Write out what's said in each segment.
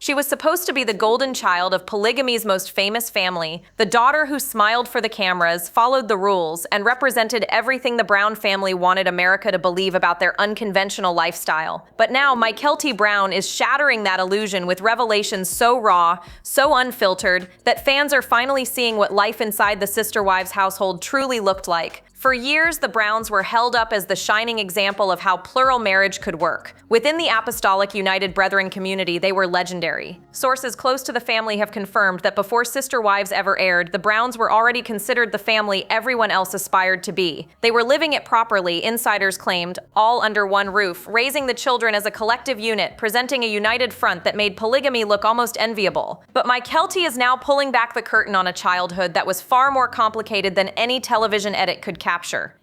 She was supposed to be the golden child of polygamy's most famous family, the daughter who smiled for the cameras, followed the rules, and represented everything the Brown family wanted America to believe about their unconventional lifestyle. But now, Mykelti Brown is shattering that illusion with revelations so raw, so unfiltered, that fans are finally seeing what life inside the sister wives household truly looked like. For years, the Browns were held up as the shining example of how plural marriage could work. Within the Apostolic United Brethren community, they were legendary. Sources close to the family have confirmed that before Sister Wives ever aired, the Browns were already considered the family everyone else aspired to be. They were living it properly, insiders claimed, all under one roof, raising the children as a collective unit, presenting a united front that made polygamy look almost enviable. But Mykelti is now pulling back the curtain on a childhood that was far more complicated than any television edit could capture.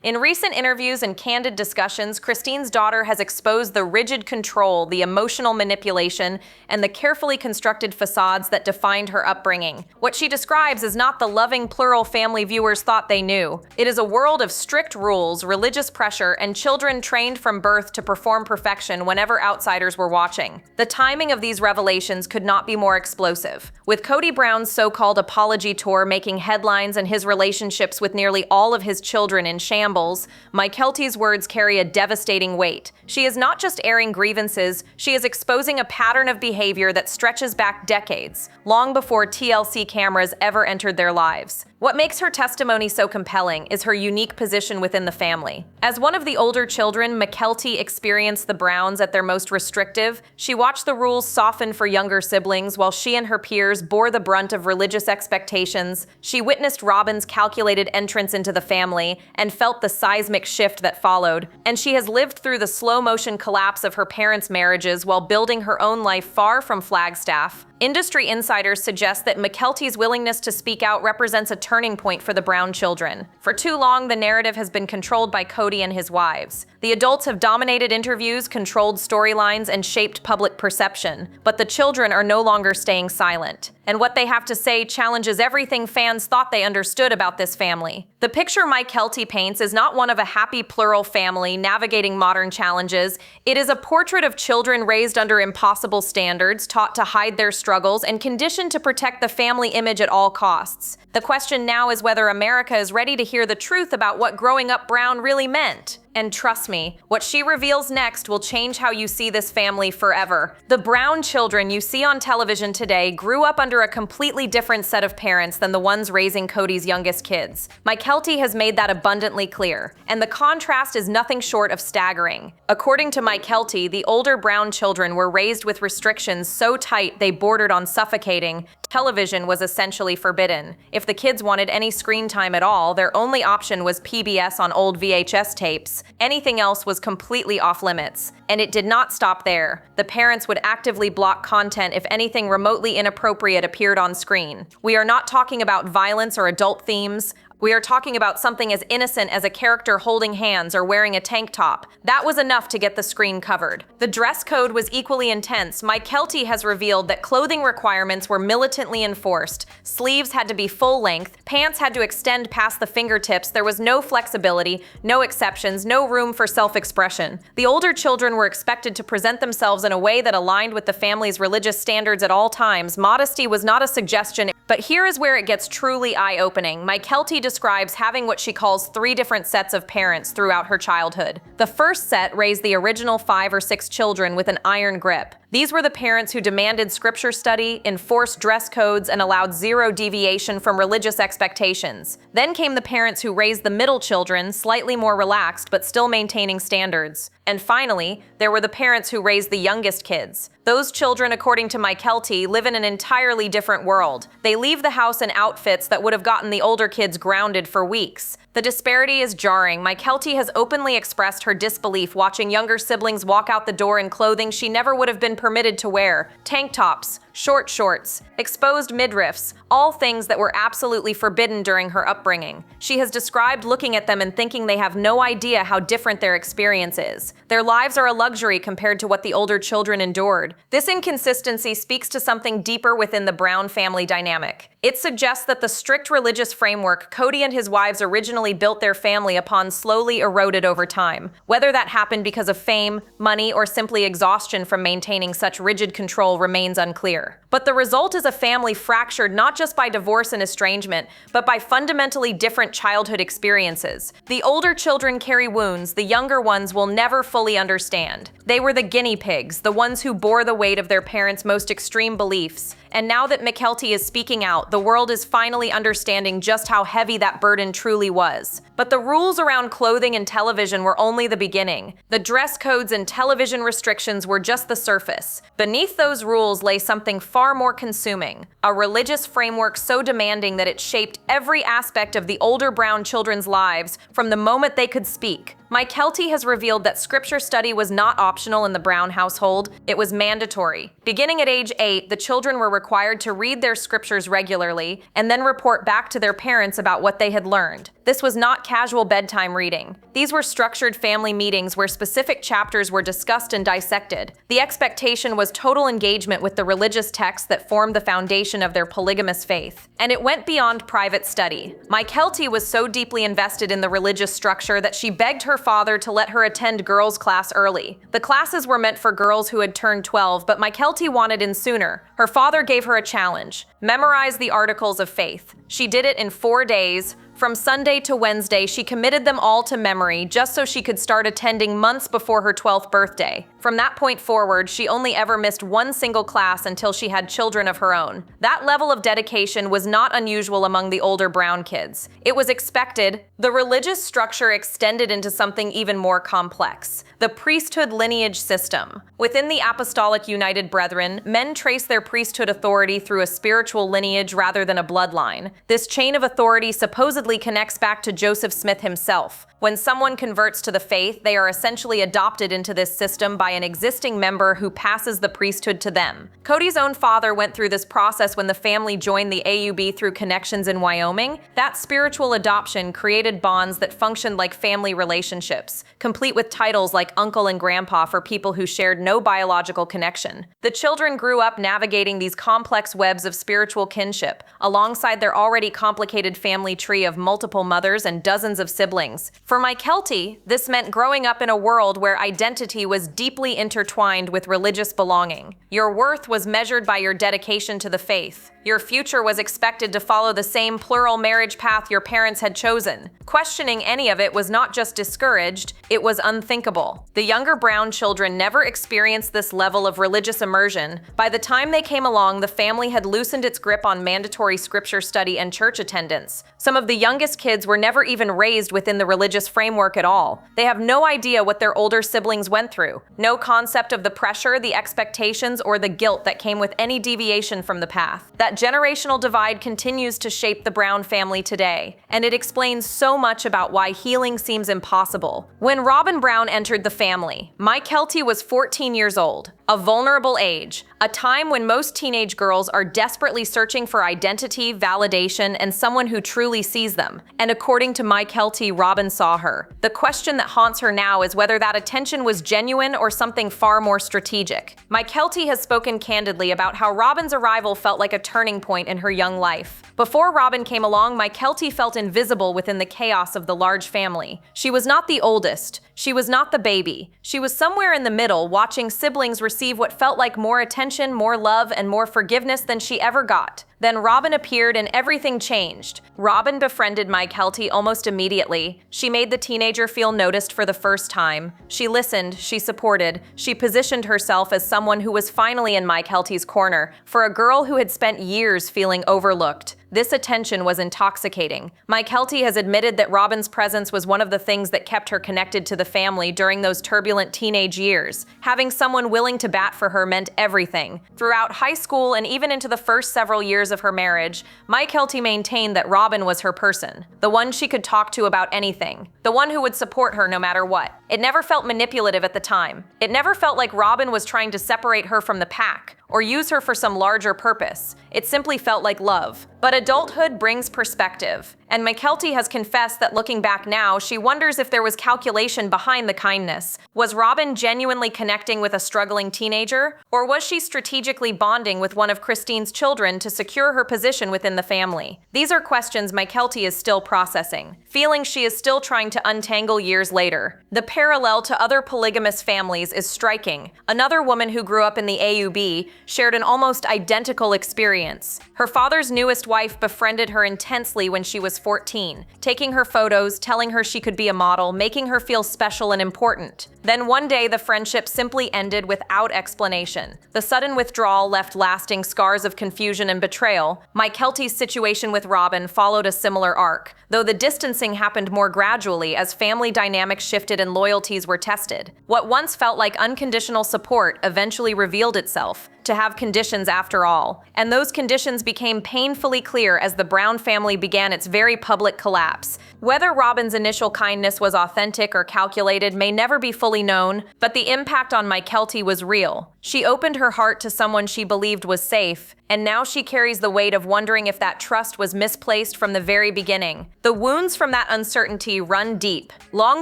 In recent interviews and candid discussions, Christine's daughter has exposed the rigid control, the emotional manipulation, and the carefully constructed facades that defined her upbringing. What she describes is not the loving plural family viewers thought they knew. It is a world of strict rules, religious pressure, and children trained from birth to perform perfection whenever outsiders were watching. The timing of these revelations could not be more explosive. With Kody Brown's so-called apology tour making headlines and his relationships with nearly all of his children in shambles, Mykelti's words carry a devastating weight. She is not just airing grievances, she is exposing a pattern of behavior that stretches back decades, long before TLC cameras ever entered their lives. What makes her testimony so compelling is her unique position within the family. As one of the older children, Mykelti experienced the Browns at their most restrictive. She watched the rules soften for younger siblings while she and her peers bore the brunt of religious expectations. She witnessed Robin's calculated entrance into the family and felt the seismic shift that followed. And she has lived through the slow-motion collapse of her parents' marriages while building her own life far from Flagstaff. Industry insiders suggest that Mykelti's willingness to speak out represents a turning point for the Brown children. For too long, the narrative has been controlled by Kody and his wives. The adults have dominated interviews, controlled storylines, and shaped public perception. But the children are no longer staying silent. And what they have to say challenges everything fans thought they understood about this family. The picture Mykelti paints is not one of a happy plural family navigating modern challenges. It is a portrait of children raised under impossible standards, taught to hide their struggles, and conditioned to protect the family image at all costs. The question now is whether America is ready to hear the truth about what growing up Brown really meant. And trust me, what she reveals next will change how you see this family forever. The Brown children you see on television today grew up under a completely different set of parents than the ones raising Kody's youngest kids. Mykelti has made that abundantly clear, and the contrast is nothing short of staggering. According to Mykelti, the older Brown children were raised with restrictions so tight they bordered on suffocating. Television was essentially forbidden. If the kids wanted any screen time at all, their only option was PBS on old VHS tapes. Anything else was completely off limits. And it did not stop there. The parents would actively block content if anything remotely inappropriate appeared on screen. We are not talking about violence or adult themes. We are talking about something as innocent as a character holding hands or wearing a tank top. That was enough to get the screen covered. The dress code was equally intense. Mykelti has revealed that clothing requirements were militantly enforced. Sleeves had to be full length, pants had to extend past the fingertips, there was no flexibility, no exceptions, no room for self-expression. The older children were expected to present themselves in a way that aligned with the family's religious standards at all times. Modesty was not a suggestion, but here is where it gets truly eye-opening. Mykelti describes having what she calls 3 different sets of parents throughout her childhood. The first set raised the original 5 or 6 children with an iron grip. These were the parents who demanded scripture study, enforced dress codes, and allowed zero deviation from religious expectations. Then came the parents who raised the middle children, slightly more relaxed but still maintaining standards. And finally, there were the parents who raised the youngest kids. Those children, according to Mykelti, live in an entirely different world. They leave the house in outfits that would have gotten the older kids grounded for weeks. The disparity is jarring. Mykelti has openly expressed her disbelief watching younger siblings walk out the door in clothing she never would have been permitted to wear. Tank tops, short shorts, exposed midriffs, all things that were absolutely forbidden during her upbringing. She has described looking at them and thinking they have no idea how different their experience is. Their lives are a luxury compared to what the older children endured. This inconsistency speaks to something deeper within the Brown family dynamic. It suggests that the strict religious framework Kody and his wives originally intentionally built their family upon slowly eroded over time. Whether that happened because of fame, money, or simply exhaustion from maintaining such rigid control remains unclear. But the result is a family fractured not just by divorce and estrangement, but by fundamentally different childhood experiences. The older children carry wounds the younger ones will never fully understand. They were the guinea pigs, the ones who bore the weight of their parents' most extreme beliefs. And now that Mykelti is speaking out, the world is finally understanding just how heavy that burden truly was. But the rules around clothing and television were only the beginning. The dress codes and television restrictions were just the surface. Beneath those rules lay something far more consuming, a religious framework so demanding that it shaped every aspect of the older Brown children's lives from the moment they could speak. Mykelti has revealed that scripture study was not optional in the Brown household, it was mandatory. Beginning at age 8, the children were required to read their scriptures regularly and then report back to their parents about what they had learned. This was not casual bedtime reading. These were structured family meetings where specific chapters were discussed and dissected. The expectation was total engagement with the religious texts that formed the foundation of their polygamous faith. And it went beyond private study. Mykelti was so deeply invested in the religious structure that she begged her father to let her attend girls' class early. The classes were meant for girls who had turned 12, but Mykelti wanted in sooner. Her father gave her a challenge: memorize the articles of faith. She did it in 4 days. From Sunday to Wednesday, she committed them all to memory just so she could start attending months before her 12th birthday. From that point forward, she only ever missed one single class until she had children of her own. That level of dedication was not unusual among the older Brown kids. It was expected. The religious structure extended into something even more complex: the priesthood lineage system. Within the Apostolic United Brethren, men trace their priesthood authority through a spiritual lineage rather than a bloodline. This chain of authority supposedly connects back to Joseph Smith himself. When someone converts to the faith, they are essentially adopted into this system by an existing member who passes the priesthood to them. Kody's own father went through this process when the family joined the AUB through connections in Wyoming. That spiritual adoption created bonds that functioned like family relationships, complete with titles like uncle and grandpa for people who shared no biological connection. The children grew up navigating these complex webs of spiritual kinship, alongside their already complicated family tree of multiple mothers and dozens of siblings. For Mykelti, this meant growing up in a world where identity was deeply intertwined with religious belonging. Your worth was measured by your dedication to the faith. Your future was expected to follow the same plural marriage path your parents had chosen. Questioning any of it was not just discouraged, it was unthinkable. The younger Brown children never experienced this level of religious immersion. By the time they came along, the family had loosened its grip on mandatory scripture study and church attendance. Some of the youngest kids were never even raised within the religious framework at all. They have no idea what their older siblings went through, no concept of the pressure, the expectations, or the guilt that came with any deviation from the path. That generational divide continues to shape the Brown family today, and it explains so much about why healing seems impossible. When Robin Brown entered the family, Mykelti was 14 years old, a vulnerable age, a time when most teenage girls are desperately searching for identity, validation, and someone who truly sees them. And according to Mykelti, Robin saw her. The question that haunts her now is whether that attention was genuine or something far more strategic. Mykelti has spoken candidly about how Robin's arrival felt like a turning point in her young life. Before Robin came along, Mykelti felt invisible within the chaos of the large family. She was not the oldest. She was not the baby. She was somewhere in the middle, watching siblings receive what felt like more attention, more love, and more forgiveness than she ever got. Then Robin appeared and everything changed. Robin befriended Mykelti almost immediately. She made the teenager feel noticed for the first time. She listened, she supported, she positioned herself as someone who was finally in Mykelti's corner, for a girl who had spent years feeling overlooked. This attention was intoxicating. Mykelti has admitted that Robin's presence was one of the things that kept her connected to the family during those turbulent teenage years. Having someone willing to bat for her meant everything. Throughout high school and even into the first several years of her marriage, Mykelti maintained that Robin was her person, the one she could talk to about anything, the one who would support her no matter what. It never felt manipulative at the time. It never felt like Robin was trying to separate her from the pack or use her for some larger purpose. It simply felt like love. But adulthood brings perspective. And Mykelti has confessed that looking back now, she wonders if there was calculation behind the kindness. Was Robin genuinely connecting with a struggling teenager? Or was she strategically bonding with one of Christine's children to secure her position within the family? These are questions Mykelti is still processing, feeling she is still trying to untangle years later. The parallel to other polygamous families is striking. Another woman who grew up in the AUB shared an almost identical experience. Her father's newest wife befriended her intensely when she was 14, taking her photos, telling her she could be a model, making her feel special and important. Then one day, the friendship simply ended without explanation. The sudden withdrawal left lasting scars of confusion and betrayal. Mykelti's situation with Robin followed a similar arc, though the distancing happened more gradually as family dynamics shifted and loyalties were tested. What once felt like unconditional support eventually revealed itself to have conditions after all, and those conditions became painfully clear as the Brown family began its very public collapse. Whether Robin's initial kindness was authentic or calculated may never be fully known, but the impact on Mykelti was real. She opened her heart to someone she believed was safe, and now she carries the weight of wondering if that trust was misplaced from the very beginning. The wounds from that uncertainty run deep. Long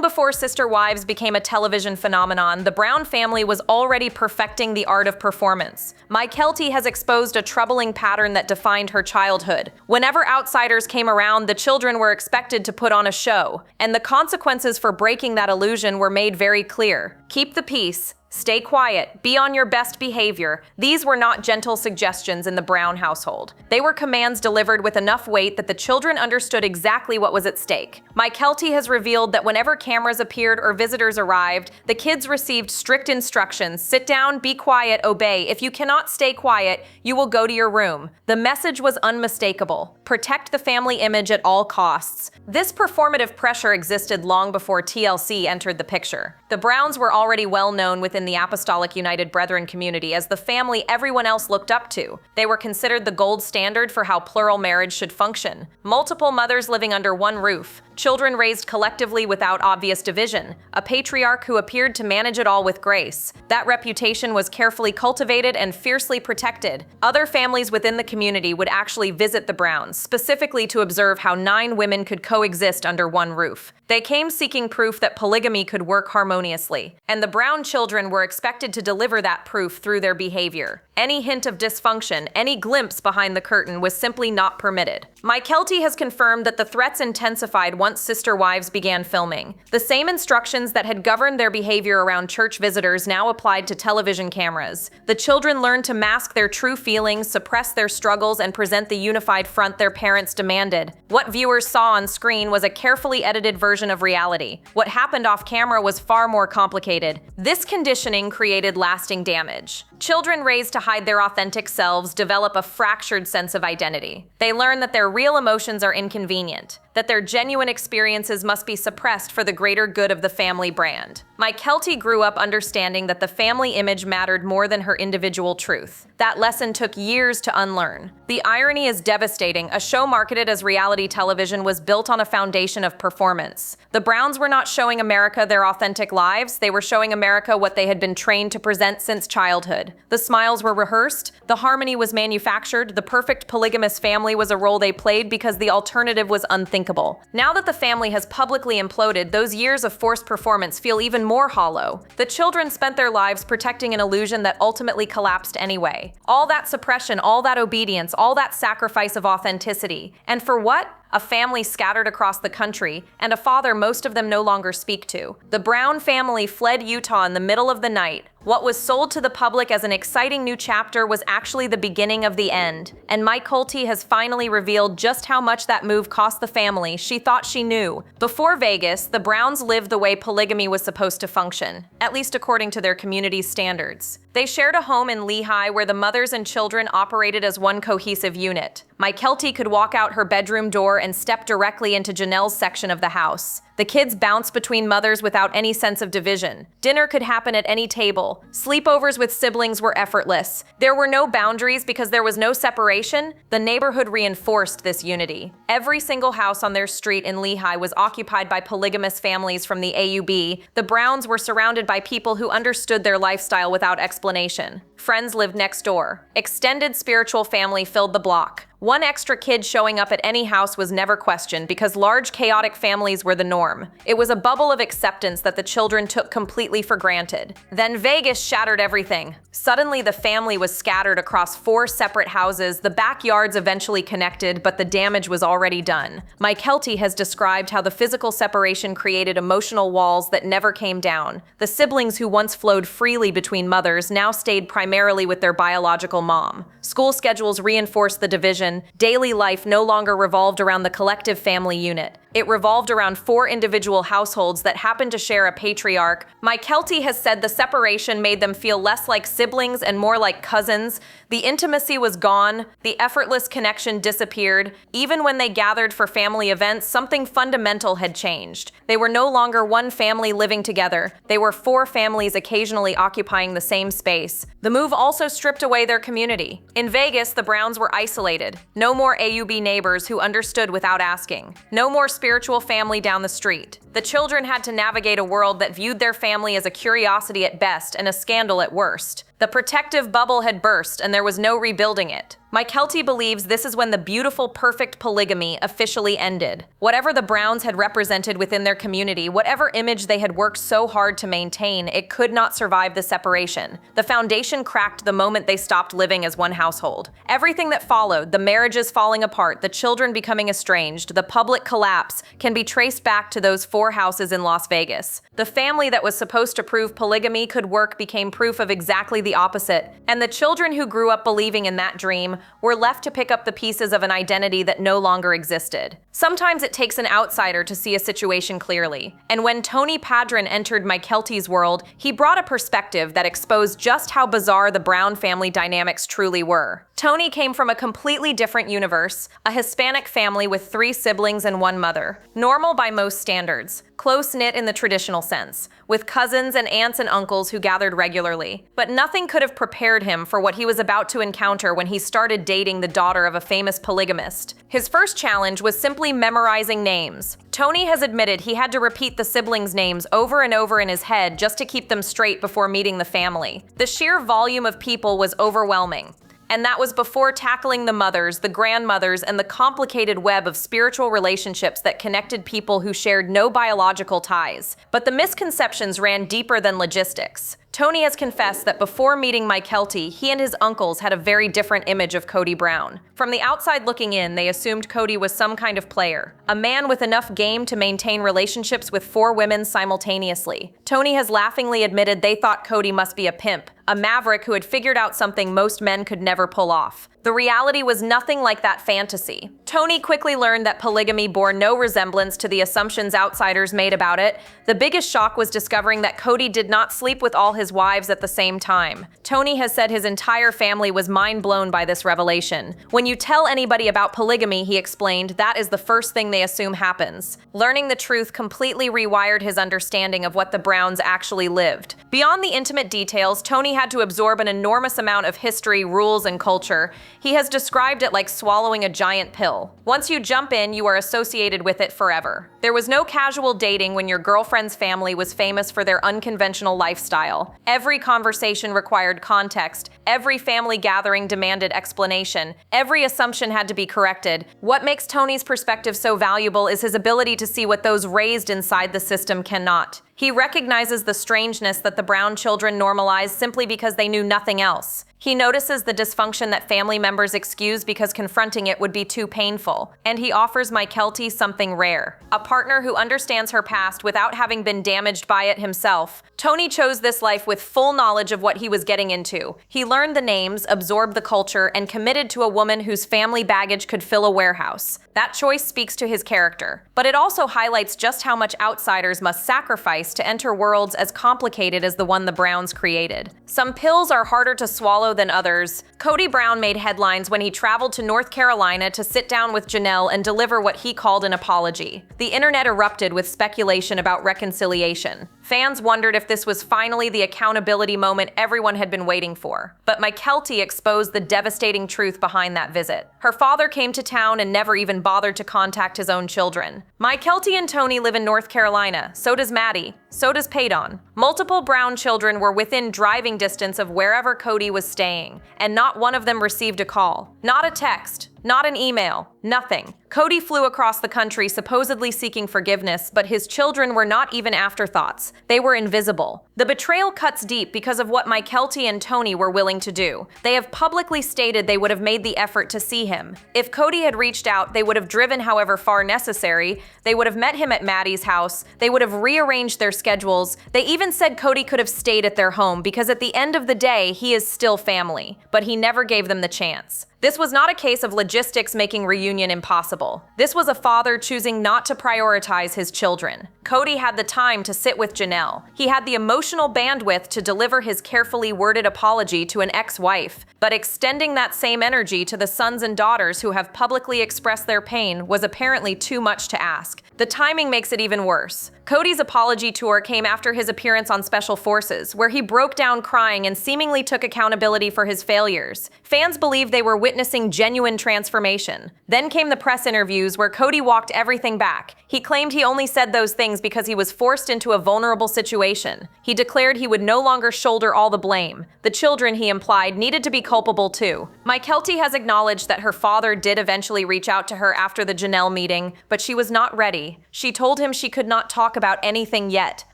before Sister Wives became a television phenomenon, the Brown family was already perfecting the art of performance. Mykelti has exposed a troubling pattern that defined her childhood. Whenever outsiders came around, the children were expected to put on a show, and the consequences for breaking that illusion were made very clear. Keep the peace. Stay quiet, be on your best behavior. These were not gentle suggestions in the Brown household. They were commands delivered with enough weight that the children understood exactly what was at stake. Mykelti has revealed that whenever cameras appeared or visitors arrived, the kids received strict instructions: sit down, be quiet, obey. If you cannot stay quiet, you will go to your room. The message was unmistakable: protect the family image at all costs. This performative pressure existed long before TLC entered the picture. The Browns were already well known within the Apostolic United Brethren community as the family everyone else looked up to. They were considered the gold standard for how plural marriage should function. Multiple mothers living under one roof, children raised collectively without obvious division, a patriarch who appeared to manage it all with grace. That reputation was carefully cultivated and fiercely protected. Other families within the community would actually visit the Browns, specifically to observe how 9 women could coexist under one roof. They came seeking proof that polygamy could work harmoniously, and the Brown children were expected to deliver that proof through their behavior. Any hint of dysfunction, any glimpse behind the curtain was simply not permitted. Mykelti has confirmed that the threats intensified once Sister Wives began filming. The same instructions that had governed their behavior around church visitors now applied to television cameras. The children learned to mask their true feelings, suppress their struggles, and present the unified front their parents demanded. What viewers saw on screen was a carefully edited version of reality. What happened off camera was far more complicated. This conditioning created lasting damage. Children raised to hide their authentic selves develop a fractured sense of identity. They learn that their real emotions are inconvenient, that their genuine experiences must be suppressed for the greater good of the family brand. Mykelti grew up understanding that the family image mattered more than her individual truth. That lesson took years to unlearn. The irony is devastating. A show marketed as reality television was built on a foundation of performance. The Browns were not showing America their authentic lives, they were showing America what they had been trained to present since childhood. The smiles were rehearsed, the harmony was manufactured, the perfect polygamous family was a role they played because the alternative was unthinkable. Now that the family has publicly imploded, those years of forced performance feel even more hollow. The children spent their lives protecting an illusion that ultimately collapsed anyway. All that suppression, all that obedience, all that sacrifice of authenticity. And for what? A family scattered across the country, and a father most of them no longer speak to. The Brown family fled Utah in the middle of the night. What was sold to the public as an exciting new chapter was actually the beginning of the end. And Mykelti has finally revealed just how much that move cost the family she thought she knew. Before Vegas, the Browns lived the way polygamy was supposed to function, at least according to their community's standards. They shared a home in Lehigh where the mothers and children operated as one cohesive unit. Mykelti could walk out her bedroom door and step directly into Janelle's section of the house. The kids bounced between mothers without any sense of division. Dinner could happen at any table. Sleepovers with siblings were effortless. There were no boundaries because there was no separation. The neighborhood reinforced this unity. Every single house on their street in Lehigh was occupied by polygamous families from the AUB. The Browns were surrounded by people who understood their lifestyle without explanation. Friends lived next door. Extended spiritual family filled the block. One extra kid showing up at any house was never questioned because large, chaotic families were the norm. It was a bubble of acceptance that the children took completely for granted. Then Vegas shattered everything. Suddenly, the family was scattered across 4 separate houses, the backyards eventually connected, but the damage was already done. Mykelti has described how the physical separation created emotional walls that never came down. The siblings who once flowed freely between mothers now stayed primarily with their biological mom. School schedules reinforced the division. Daily life no longer revolved around the collective family unit. It revolved around 4 individual households that happened to share a patriarch. Mykelti has said the separation made them feel less like siblings and more like cousins. The intimacy was gone. The effortless connection disappeared. Even when they gathered for family events, something fundamental had changed. They were no longer one family living together. They were 4 families occasionally occupying the same space. The move also stripped away their community. In Vegas, the Browns were isolated. No more AUB neighbors who understood without asking. No more spiritual family down the street. The children had to navigate a world that viewed their family as a curiosity at best and a scandal at worst. The protective bubble had burst, and there was no rebuilding it. Mykelti believes this is when the beautiful, perfect polygamy officially ended. Whatever the Browns had represented within their community, whatever image they had worked so hard to maintain, it could not survive the separation. The foundation cracked the moment they stopped living as one household. Everything that followed, the marriages falling apart, the children becoming estranged, the public collapse, can be traced back to those 4 houses in Las Vegas. The family that was supposed to prove polygamy could work became proof of exactly the opposite, and the children who grew up believing in that dream were left to pick up the pieces of an identity that no longer existed. Sometimes it takes an outsider to see a situation clearly, and when Tony Padron entered Mykelti's world, he brought a perspective that exposed just how bizarre the Brown family dynamics truly were. Tony came from a completely different universe, a Hispanic family with 3 siblings and 1 mother. Normal by most standards, close-knit in the traditional sense, with cousins and aunts and uncles who gathered regularly. But nothing could have prepared him for what he was about to encounter when he started dating the daughter of a famous polygamist. His first challenge was simply memorizing names. Tony has admitted he had to repeat the siblings' names over and over in his head just to keep them straight before meeting the family. The sheer volume of people was overwhelming. And that was before tackling the mothers, the grandmothers, and the complicated web of spiritual relationships that connected people who shared no biological ties. But the misconceptions ran deeper than logistics. Tony has confessed that before meeting Mykelti, he and his uncles had a very different image of Kody Brown. From the outside looking in, they assumed Kody was some kind of player, a man with enough game to maintain relationships with 4 women simultaneously. Tony has laughingly admitted they thought Kody must be a pimp, a maverick who had figured out something most men could never pull off. The reality was nothing like that fantasy. Tony quickly learned that polygamy bore no resemblance to the assumptions outsiders made about it. The biggest shock was discovering that Kody did not sleep with all his wives at the same time. Tony has said his entire family was mind-blown by this revelation. When you tell anybody about polygamy, he explained, that is the first thing they assume happens. Learning the truth completely rewired his understanding of what the Browns actually lived. Beyond the intimate details, Tony had to absorb an enormous amount of history, rules, and culture. He has described it like swallowing a giant pill. Once you jump in, you are associated with it forever. There was no casual dating when your girlfriend's family was famous for their unconventional lifestyle. Every conversation required context. Every family gathering demanded explanation. Every assumption had to be corrected. What makes Tony's perspective so valuable is his ability to see what those raised inside the system cannot. He recognizes the strangeness that the Brown children normalized simply because they knew nothing else. He notices the dysfunction that family members excuse because confronting it would be too painful. And he offers Mykelti something rare, a partner who understands her past without having been damaged by it himself. Tony chose this life with full knowledge of what he was getting into. He learned the names, absorbed the culture, and committed to a woman whose family baggage could fill a warehouse. That choice speaks to his character. But it also highlights just how much outsiders must sacrifice to enter worlds as complicated as the one the Browns created. Some pills are harder to swallow than others. Kody Brown made headlines when he traveled to North Carolina to sit down with Janelle and deliver what he called an apology. The internet erupted with speculation about reconciliation. Fans wondered if this was finally the accountability moment everyone had been waiting for. But Mykelti exposed the devastating truth behind that visit. Her father came to town and never even bothered to contact his own children. Mykelti and Tony live in North Carolina, so does Maddie. money. So does Paydon. Multiple Brown children were within driving distance of wherever Kody was staying, and not one of them received a call. Not a text. Not an email. Nothing. Kody flew across the country supposedly seeking forgiveness, but his children were not even afterthoughts. They were invisible. The betrayal cuts deep because of what Mykelti and Tony were willing to do. They have publicly stated they would have made the effort to see him. If Kody had reached out, they would have driven however far necessary. They would have met him at Maddie's house. They would have rearranged their schedules. They even said Kody could have stayed at their home because at the end of the day, he is still family. But he never gave them the chance. This was not a case of logistics making reunion impossible. This was a father choosing not to prioritize his children. Kody had the time to sit with Janelle. He had the emotional bandwidth to deliver his carefully worded apology to an ex-wife. But extending that same energy to the sons and daughters who have publicly expressed their pain was apparently too much to ask. The timing makes it even worse. Kody's apology tour came after his appearance on Special Forces, where he broke down crying and seemingly took accountability for his failures. Fans believed they were witnessing genuine transformation. Then came the press interviews where Kody walked everything back. He claimed he only said those things because he was forced into a vulnerable situation. He declared he would no longer shoulder all the blame. The children, he implied, needed to be culpable too. Mykelti has acknowledged that her father did eventually reach out to her after the Janelle meeting, but she was not ready. She told him she could not talk about anything yet.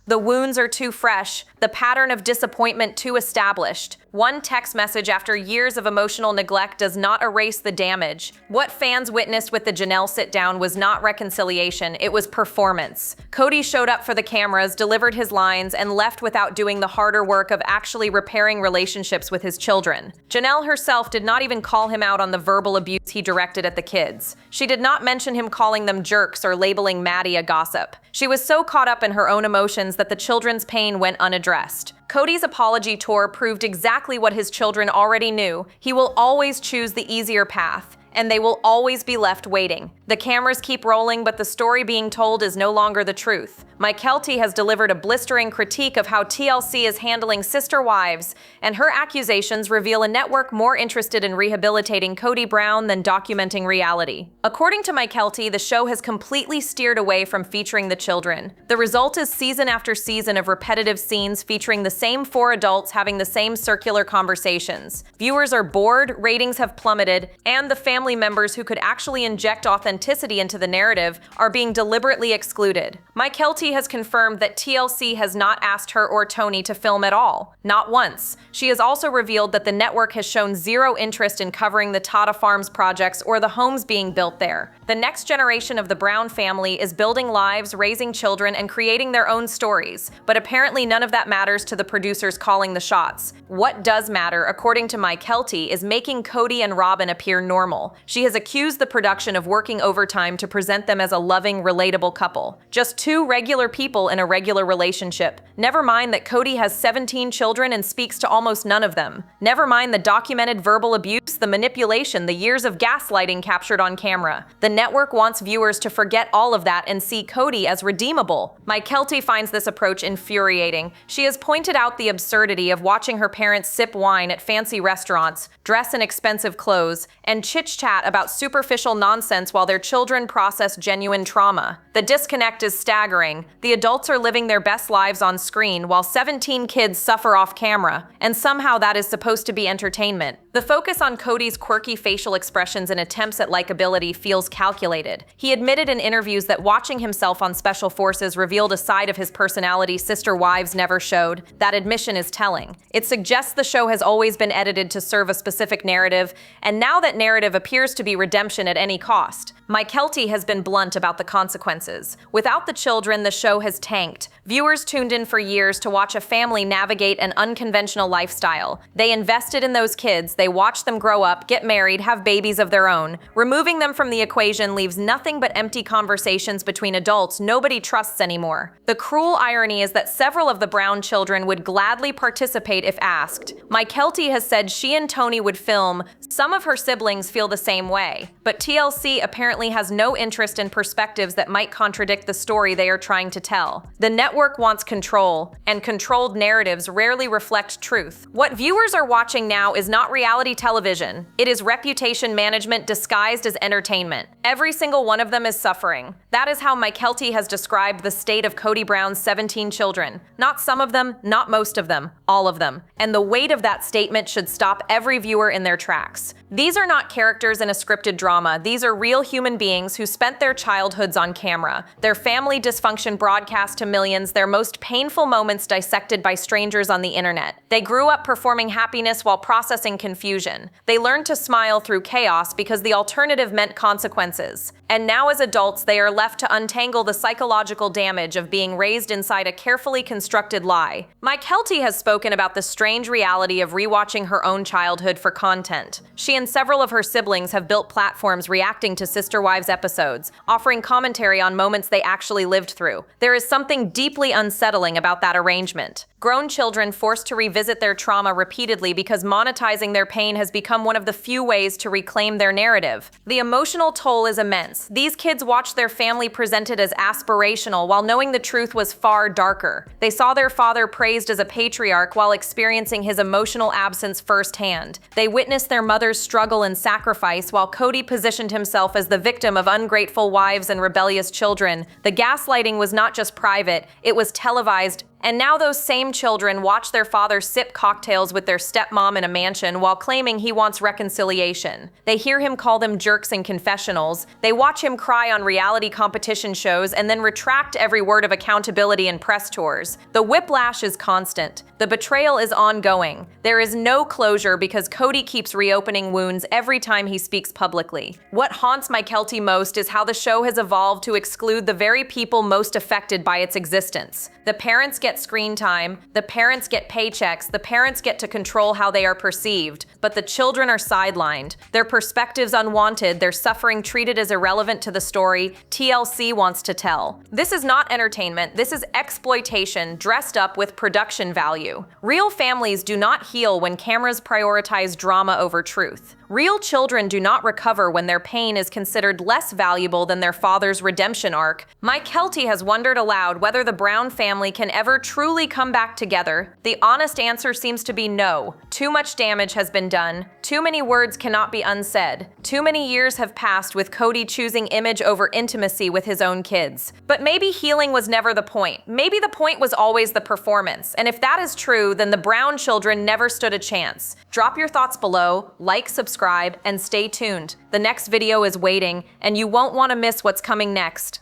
The wounds are too fresh, the pattern of disappointment too established. One text message after years of emotional neglect does not erase the damage. What fans witnessed with the Janelle sit-down was not reconciliation, it was performance. Kody showed up for the cameras, delivered his lines, and left without doing the harder work of actually repairing relationships with his children. Janelle herself did not even call him out on the verbal abuse he directed at the kids. She did not mention him calling them jerks or labeling Maddie a gossip. She was so caught up in her own emotions that the children's pain went unaddressed. Kody's apology tour proved exactly what his children already knew. He will always choose the easier path, and they will always be left waiting. The cameras keep rolling, but the story being told is no longer the truth. Mykelti has delivered a blistering critique of how TLC is handling sister wives, and her accusations reveal a network more interested in rehabilitating Kody Brown than documenting reality. According to Mykelti, the show has completely steered away from featuring the children. The result is season after season of repetitive scenes featuring the same four adults having the same circular conversations. Viewers are bored, ratings have plummeted, and the family members who could actually inject authenticity into the narrative are being deliberately excluded. Mykelti has confirmed that TLC has not asked her or Tony to film at all. Not once. She has also revealed that the network has shown zero interest in covering the Tata Farms projects or the homes being built there. The next generation of the Brown family is building lives, raising children, and creating their own stories. But apparently none of that matters to the producers calling the shots. What does matter, according to Mykelti, is making Kody and Robin appear normal. She has accused the production of working overtime to present them as a loving, relatable couple. Just two regular people in a regular relationship. Never mind that Kody has 17 children and speaks to almost none of them. Never mind the documented verbal abuse, the manipulation, the years of gaslighting captured on camera. The network wants viewers to forget all of that and see Kody as redeemable. Mykelti finds this approach infuriating. She has pointed out the absurdity of watching her parents sip wine at fancy restaurants, dress in expensive clothes, and chit-chat about superficial nonsense while their children process genuine trauma. The disconnect is staggering. The adults are living their best lives on screen while 17 kids suffer off camera, and somehow that is supposed to be entertainment. The focus on Kody's quirky facial expressions and attempts at likability feels calculated. He admitted in interviews that watching himself on Special Forces revealed a side of his personality sister wives never showed. That admission is telling. It suggests the show has always been edited to serve a specific narrative, and now that narrative appears to be redemption at any cost. Mykelti has been blunt about the consequences. Without the children, the show has tanked. Viewers tuned in for years to watch a family navigate an unconventional lifestyle. They invested in those kids, they watched them grow up, get married, have babies of their own. Removing them from the equation leaves nothing but empty conversations between adults nobody trusts anymore. The cruel irony is that several of the Brown children would gladly participate if asked. Mykelti has said she and Tony would film. Some of her siblings feel the same way. But TLC apparently has no interest in perspectives that might contradict the story they are trying to tell. The network wants control, and controlled narratives rarely reflect truth. What viewers are watching now is not reality television. It is reputation management disguised as entertainment. Every single one of them is suffering. That is how Mykelti has described the state of Kody Brown's 17 children. Not some of them, not most of them, all of them. And the weight of that statement should stop every viewer in their tracks. These are not characters in a scripted drama. These are real human beings who spent their childhoods on camera, their family dysfunction broadcast to millions, their most painful moments dissected by strangers on the internet. They grew up performing happiness while processing confusion. They learned to smile through chaos because the alternative meant consequences. And now as adults, they are left to untangle the psychological damage of being raised inside a carefully constructed lie. Mykelti has spoken about the strange reality of rewatching her own childhood for content. She and several of her siblings have built platforms reacting to Sister Wives episodes, offering commentary on moments they actually lived through. There is something deeply unsettling about that arrangement. Grown children forced to revisit their trauma repeatedly because monetizing their pain has become one of the few ways to reclaim their narrative. The emotional toll is immense. These kids watched their family presented as aspirational while knowing the truth was far darker. They saw their father praised as a patriarch while experiencing his emotional absence firsthand. They witnessed their mother's struggle and sacrifice while Kody positioned himself as the victim of ungrateful wives and rebellious children. The gaslighting was not just private, it was televised. And now those same children watch their father sip cocktails with their stepmom in a mansion while claiming he wants reconciliation. They hear him call them jerks in confessionals. They watch him cry on reality competition shows and then retract every word of accountability in press tours. The whiplash is constant. The betrayal is ongoing. There is no closure because Kody keeps reopening wounds every time he speaks publicly. What haunts Mykelti most is how the show has evolved to exclude the very people most affected by its existence. The parents get screen time, the parents get paychecks, the parents get to control how they are perceived, but the children are sidelined. Their perspectives unwanted, their suffering treated as irrelevant to the story TLC wants to tell. This is not entertainment, this is exploitation dressed up with production value. Real families do not heal when cameras prioritize drama over truth. Real children do not recover when their pain is considered less valuable than their father's redemption arc. Mykelti has wondered aloud whether the Brown family can ever truly come back together. The honest answer seems to be no. Too much damage has been done. Too many words cannot be unsaid. Too many years have passed with Kody choosing image over intimacy with his own kids. But maybe healing was never the point. Maybe the point was always the performance. And if that is true, then the Brown children never stood a chance. Drop your thoughts below, like, subscribe, and stay tuned. The next video is waiting, and you won't want to miss what's coming next.